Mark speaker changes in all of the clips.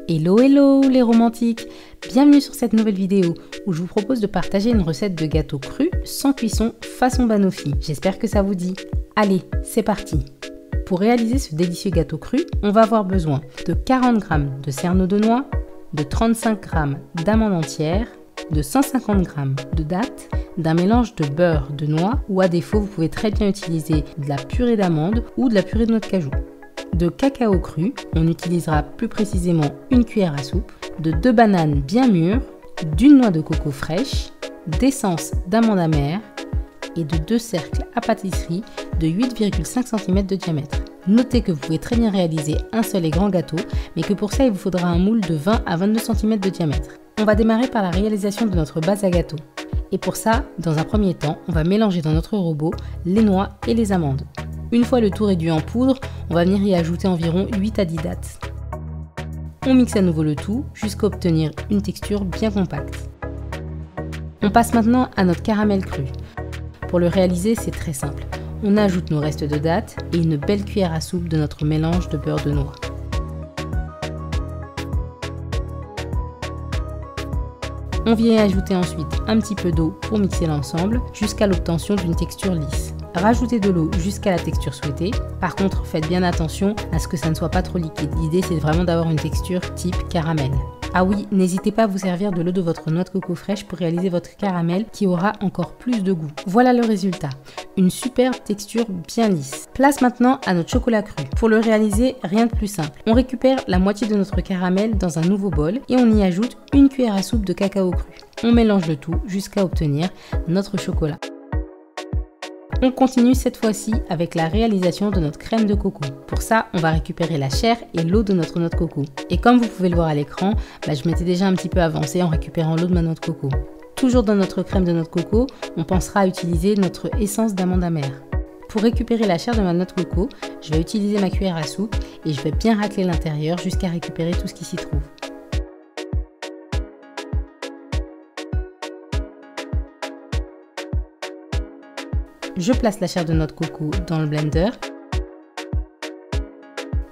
Speaker 1: Hello hello les romantiques! Bienvenue sur cette nouvelle vidéo où je vous propose de partager une recette de gâteau cru sans cuisson façon banoffee. J'espère que ça vous dit. Allez, c'est parti! Pour réaliser ce délicieux gâteau cru, on va avoir besoin de 40 g de cerneau de noix, de 35 g d'amandes entières, de 150 g de dattes, d'un mélange de beurre, de noix ou à défaut vous pouvez très bien utiliser de la purée d'amande ou de la purée de noix de cajou. De cacao cru, on utilisera plus précisément une cuillère à soupe, de 2 bananes bien mûres, d'une noix de coco fraîche, d'essence d'amande amère et de 2 cercles à pâtisserie de 8,5 cm de diamètre. Notez que vous pouvez très bien réaliser un seul et grand gâteau, mais que pour ça il vous faudra un moule de 20 à 22 cm de diamètre. On va démarrer par la réalisation de notre base à gâteau. Et pour ça, dans un premier temps, on va mélanger dans notre robot les noix et les amandes. Une fois le tout réduit en poudre, on va venir y ajouter environ 8 à 10 dattes. On mixe à nouveau le tout jusqu'à obtenir une texture bien compacte. On passe maintenant à notre caramel cru. Pour le réaliser, c'est très simple. On ajoute nos restes de dattes et une belle cuillère à soupe de notre mélange de beurre de noix. On vient y ajouter ensuite un petit peu d'eau pour mixer l'ensemble jusqu'à l'obtention d'une texture lisse. Rajoutez de l'eau jusqu'à la texture souhaitée. Par contre, faites bien attention à ce que ça ne soit pas trop liquide. L'idée, c'est vraiment d'avoir une texture type caramel. Ah oui, n'hésitez pas à vous servir de l'eau de votre noix de coco fraîche pour réaliser votre caramel qui aura encore plus de goût. Voilà le résultat. Une superbe texture bien lisse. Place maintenant à notre chocolat cru. Pour le réaliser, rien de plus simple. On récupère la moitié de notre caramel dans un nouveau bol et on y ajoute une cuillère à soupe de cacao cru. On mélange le tout jusqu'à obtenir notre chocolat. On continue cette fois-ci avec la réalisation de notre crème de coco. Pour ça, on va récupérer la chair et l'eau de notre noix de coco. Et comme vous pouvez le voir à l'écran, je m'étais déjà un petit peu avancée en récupérant l'eau de ma noix de coco. Toujours dans notre crème de noix de coco, on pensera à utiliser notre essence d'amande amère. Pour récupérer la chair de ma noix de coco, je vais utiliser ma cuillère à soupe et je vais bien racler l'intérieur jusqu'à récupérer tout ce qui s'y trouve. Je place la chair de noix de coco dans le blender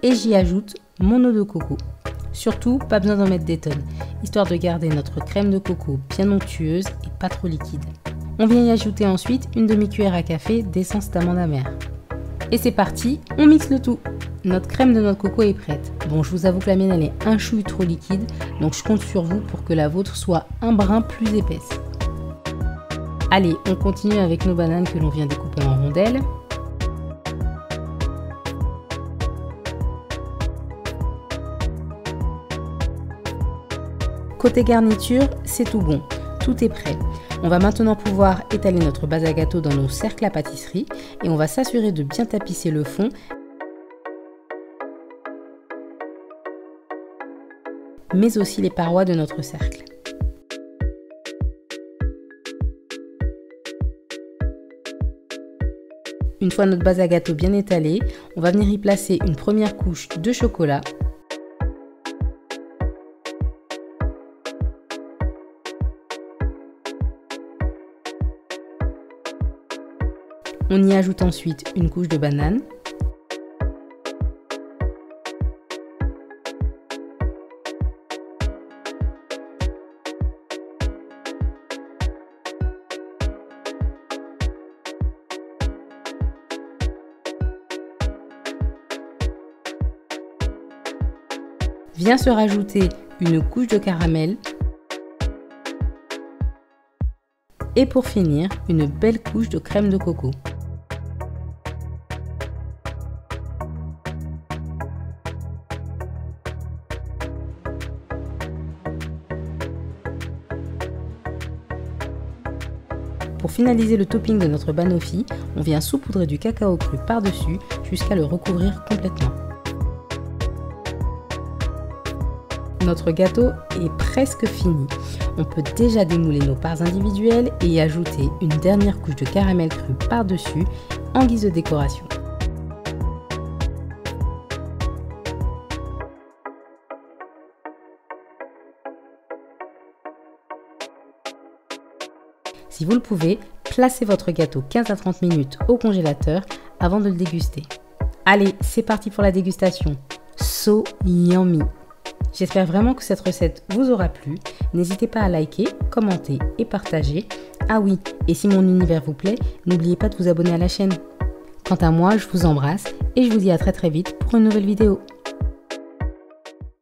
Speaker 1: et j'y ajoute mon eau de coco. Surtout, pas besoin d'en mettre des tonnes, histoire de garder notre crème de coco bien onctueuse et pas trop liquide. On vient y ajouter ensuite une demi-cuillère à café d'essence d'amande amère. Et c'est parti, on mixe le tout. Notre crème de noix de coco est prête. Bon, je vous avoue que la mienne elle est un chouï trop liquide, donc je compte sur vous pour que la vôtre soit un brin plus épaisse. Allez, on continue avec nos bananes que l'on vient découper en rondelles. Côté garniture, c'est tout bon, tout est prêt. On va maintenant pouvoir étaler notre base à gâteau dans nos cercles à pâtisserie et on va s'assurer de bien tapisser le fond, mais aussi les parois de notre cercle. Une fois notre base à gâteau bien étalée, on va venir y placer une première couche de chocolat. On y ajoute ensuite une couche de banane. Vient se rajouter une couche de caramel et pour finir, une belle couche de crème de coco. Pour finaliser le topping de notre banoffee, on vient saupoudrer du cacao cru par-dessus jusqu'à le recouvrir complètement. Notre gâteau est presque fini. On peut déjà démouler nos parts individuelles et y ajouter une dernière couche de caramel cru par-dessus en guise de décoration. Si vous le pouvez, placez votre gâteau 15 à 30 minutes au congélateur avant de le déguster. Allez, c'est parti pour la dégustation. So yummy! J'espère vraiment que cette recette vous aura plu. N'hésitez pas à liker, commenter et partager. Ah oui, et si mon univers vous plaît, n'oubliez pas de vous abonner à la chaîne. Quant à moi, je vous embrasse et je vous dis à très vite pour une nouvelle vidéo.